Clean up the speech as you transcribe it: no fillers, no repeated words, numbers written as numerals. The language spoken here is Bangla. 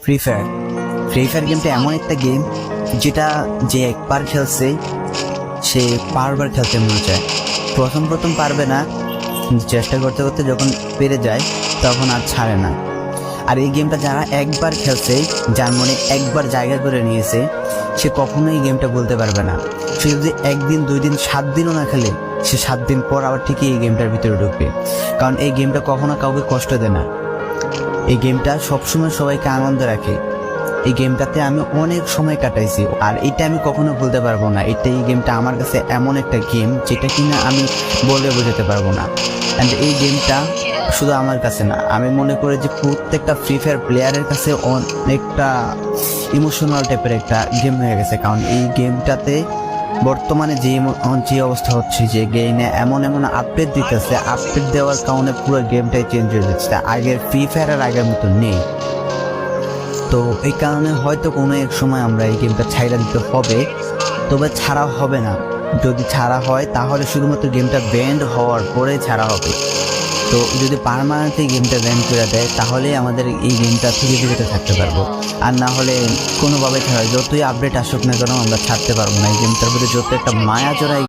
ফ্রি ফায়ার গেমটা এমন একটা গেম যেটা যে একবার খেলছে সে বারবার খেলতে মনে চায়। প্রথম পারবে না, চেষ্টা করতে করতে যখন পেরে যায় তখন আর ছাড়ে না। আর এই গেমটা যারা একবার খেলছে, যার মনে একবার জায়গা করে নিয়েছে, সে কখনোই এই গেমটা বলতে পারবে না। সে যদি 1 দিন 2 দিন 7 দিনও না খেলে, সে 7 দিন পর আবার ঠিকই এই গেমটার ভিতরে ঢুকবে। কারণ এই গেমটা কখনো কাউকে কষ্ট দেয় না। এই গেমটা সবসময় সবাইকে আনন্দ রাখে। এই গেমটাতে আমি অনেক সময় কাটাইছি, আর এটা আমি কখনো ভুলতে পারবো না। এই গেমটা আমার কাছে এমন একটা গেম যেটা কিনা আমি বলে বোঝাতে পারবো না। অ্যান্ড এই গেমটা শুধু আমার কাছে না, আমি মনে করি যে প্রত্যেকটা ফ্রি ফায়ার প্লেয়ারের কাছে অনেকটা ইমোশনাল টাইপের একটা গেম হয়ে গেছে। কারণ এই গেমটাতে বর্তমানে যে অবস্থা হচ্ছে, যে গেমে এমন আপডেট দিতেছে, আপডেট দেওয়ার কারণে পুরো গেমটাই চেঞ্জ হয়ে যাচ্ছে। আগের ফ্রি ফায়ার আর আগের মতো নেই। তো এই কারণে হয়তো কোনো এক সময় আমরা এই গেমটা ছাইড়া দিতে হবে, তবে ছাড়া হবে না। যদি ছাড়া হয় তাহলে শুধুমাত্র গেমটা ব্যান্ড হওয়ার পরে ছাড়া হবে। তো যদি পার্মানেন্টলি গেমটা ব্যান করে দেয় তাহলে আমাদের এই গেমটা থেকে বিরত থাকতে পারবো। আর না হলে কোনোভাবে ছাড়া, যতই আপডেট আসুক না কেন আমরা ছাড়তে পারবো না। এই গেমটার প্রতি যত একটা মায়া জড়াই